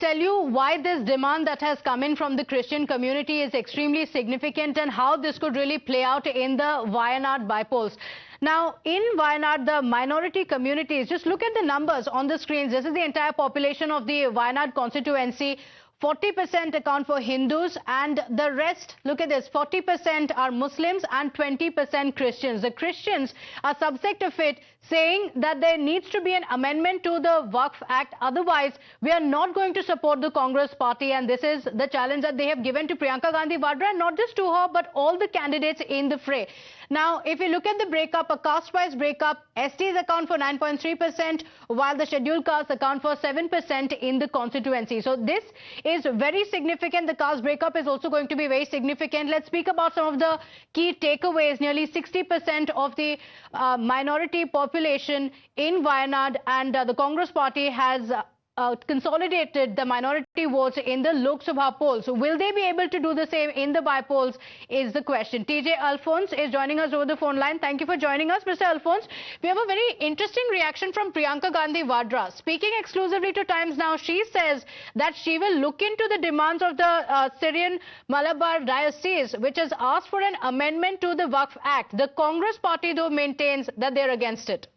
tell you why this demand that has come in from the Christian community is extremely significant and how this could really play out in the Wayanad Bypolls. Now, in Wayanad, the minority communities, just look at the numbers on the screens. This is the entire population of the Wayanad constituency. 40% account for Hindus and the rest, look at this, 40% are Muslims and 20% Christians. The Christians are subject of it, saying that there needs to be an amendment to the Waqf Act. Otherwise, we are not going to support the Congress party. And this is the challenge that they have given to Priyanka Gandhi, and not just to her, but all the candidates in the fray. Now, if you look at the breakup, a caste-wise breakup, STs account for 9.3%, while the scheduled castes account for 7% in the constituency. So this is very significant. The caste breakup is also going to be very significant. Let's speak about some of the key takeaways. Nearly 60% of the minority population in Wayanad, and the Congress party has consolidated the minority votes in the Lok Sabha polls. So will they be able to do the same in the bypolls is the question. TJ Alphonse is joining us over the phone line. Thank you for joining us, Mr. Alphonse. We have a very interesting reaction from Priyanka Gandhi Vadra. Speaking exclusively to Times Now, she says that she will look into the demands of the Syrian Malabar Diocese, which has asked for an amendment to the Waqf Act. The Congress party, though, maintains that they're against it.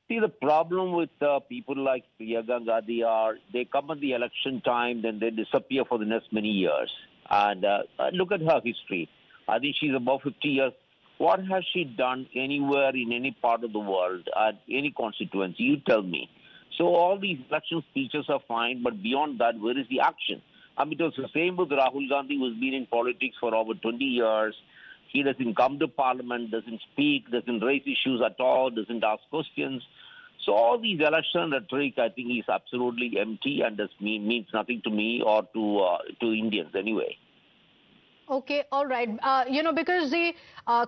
See, the problem with people like Priyanka Gandhi are they come at the election time, then they disappear for the next many years. And look at her history. I think she's above 50 years. What has she done anywhere in any part of the world, at any constituency? You tell me. So all these election speeches are fine, but beyond that, where is the action? I mean, it was the same with Rahul Gandhi, who's been in politics for over 20 years. He doesn't come to parliament, doesn't speak, doesn't raise issues at all, doesn't ask questions. So all these election rhetoric, I think, is absolutely empty and means nothing to me or to Indians anyway. Okay, all right. Because the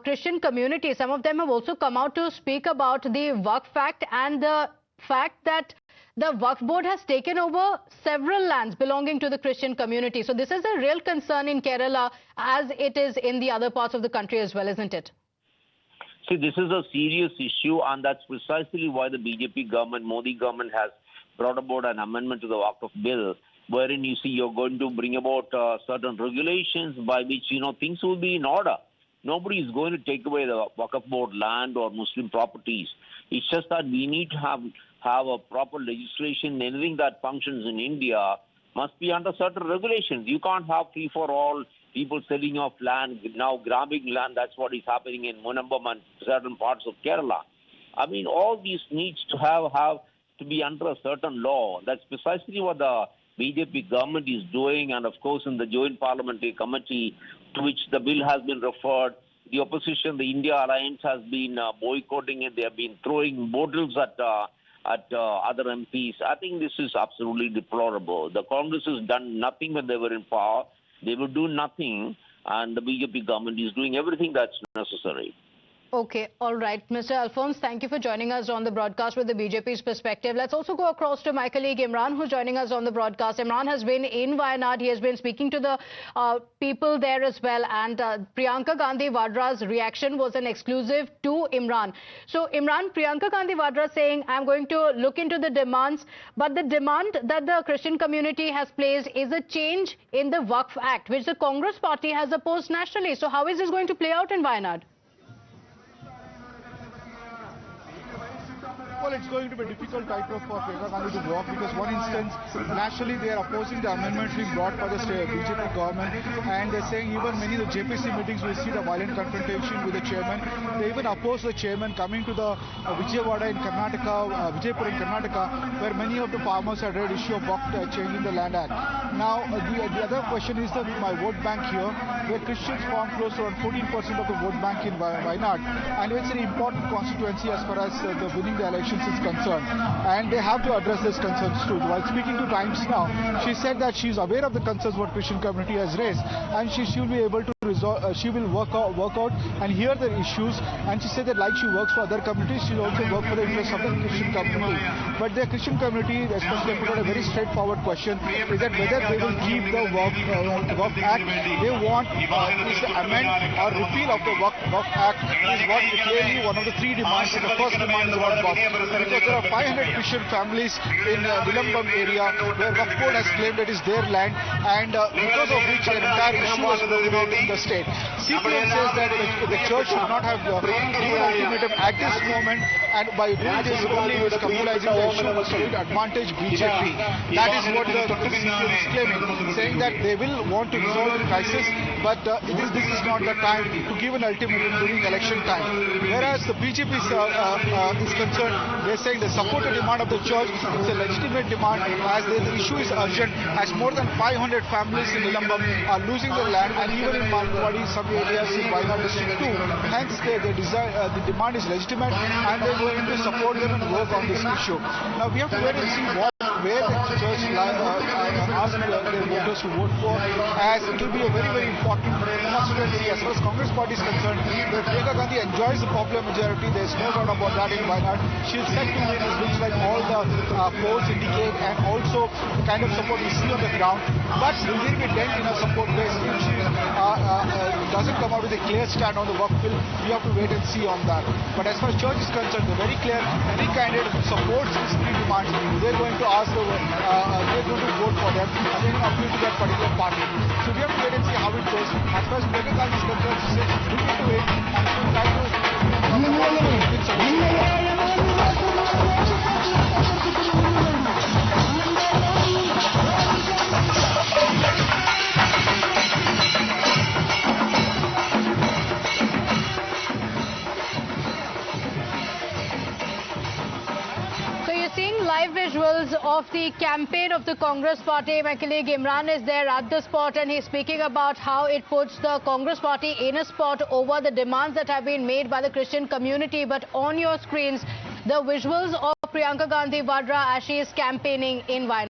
Christian community, some of them have also come out to speak about the Waqf Act and the fact that the Waqf board has taken over several lands belonging to the Christian community. So this is a real concern in Kerala, as it is in the other parts of the country as well, isn't it? See, this is a serious issue, and that's precisely why the BJP government, Modi government, has brought about an amendment to the Waqf bill, wherein you see you're going to bring about certain regulations by which, things will be in order. Nobody is going to take away the Waqf board land or Muslim properties. It's just that we need to have a proper legislation. Anything that functions in India must be under certain regulations. You can't have free-for-all people selling off land, now grabbing land. That's what is happening in Munambam and certain parts of Kerala. I mean, all these needs to have to be under a certain law. That's precisely what the BJP government is doing. And of course, in the Joint Parliamentary Committee, to which the bill has been referred, the opposition, the India Alliance, has been boycotting it. They have been throwing bottles at other MPs. I think this is absolutely deplorable. The Congress has done nothing when they were in power. They will do nothing, and the BJP government is doing everything that's necessary. Okay, all right. Mr. Alphonse, thank you for joining us on the broadcast with the BJP's perspective. Let's also go across to my colleague Imran, who's joining us on the broadcast. Imran has been in Wayanad. He has been speaking to the people there as well. And Priyanka Gandhi Vadra's reaction was an exclusive to Imran. So, Imran, Priyanka Gandhi Vadra saying, I'm going to look into the demands. But the demand that the Christian community has placed is a change in the Waqf Act, which the Congress party has opposed nationally. So, how is this going to play out in Wayanad? Well, it's going to be a difficult tightrope for Priyanka Gandhi to walk because, one instance, nationally they are opposing the amendment being brought by the BJP government, and they're saying even many of the JPC meetings will see the violent confrontation with the chairman. They even oppose the chairman coming to the Vijayawada in Karnataka, Vijaypur in Karnataka, where many of the farmers had read issue of changing the Land Act. Now, the other question is my vote bank here, where Christians form close to around 14% of the vote bank in Wayanad, and it's an important constituency as far as the winning the elections is concerned, and they have to address these concerns too. While speaking to Times Now, she said that she's aware of the concerns what Christian community has raised, and she will be able to she will work out and hear their issues. And she said that like she works for other communities, she will also work for the interests of the Christian community. But the Christian community, especially, put out a very straightforward question: is that whether they will keep the Waqf Act. They want is the amend or repeal of the Waqf Act is what clearly one of the three demands. And the first demand is about Waqf, because there are 500 Christian families in Nilambam area where Waqf board has claimed that is their land, and because of which an entire issue was broken out in the state. CPM says that the church should not have given ultimatum at this moment, and by doing this only it is communalizing the issue to advantage BJP. That is what the CPM is claiming, saying that they will want to resolve the crisis, but this is not the time to give an ultimatum during election time. Whereas the BJP is concerned, they're saying they support the demand of the church. It's a legitimate demand, as the issue is urgent, as more than 500 families in Nilambam are losing their land, and even in Malpawadi, some areas in Wayanad district too. Hence, the demand is legitimate, and they're going to support them and work on this issue. Now, we have to wait and see where the church ask their voters to vote for, as it will be a very, very important constituency. As far as Congress party is concerned, Priyanka Gandhi enjoys the popular majority. There's no doubt about that in Wayanad. She's set to win, which like all the polls indicate, and also the kind of support we see on the ground. But will there be a dent in her support base if she doesn't come out with a clear stand on the Waqf bill? We have to wait and see on that. But as far as church is concerned, they're very clear. Any candidate who supports these three demands, they're going to ask they're going to vote for them, and then appeal to that particular party. So we have to wait and see how it goes. As far as Priyanka Gandhi is concerned, she says we need to wait and she will try to come about with solutions. Seeing live visuals of the campaign of the Congress party. My colleague Imran is there at the spot, and he's speaking about how it puts the Congress party in a spot over the demands that have been made by the Christian community. But on your screens, the visuals of Priyanka Gandhi Vadra as she is campaigning in Wayanad.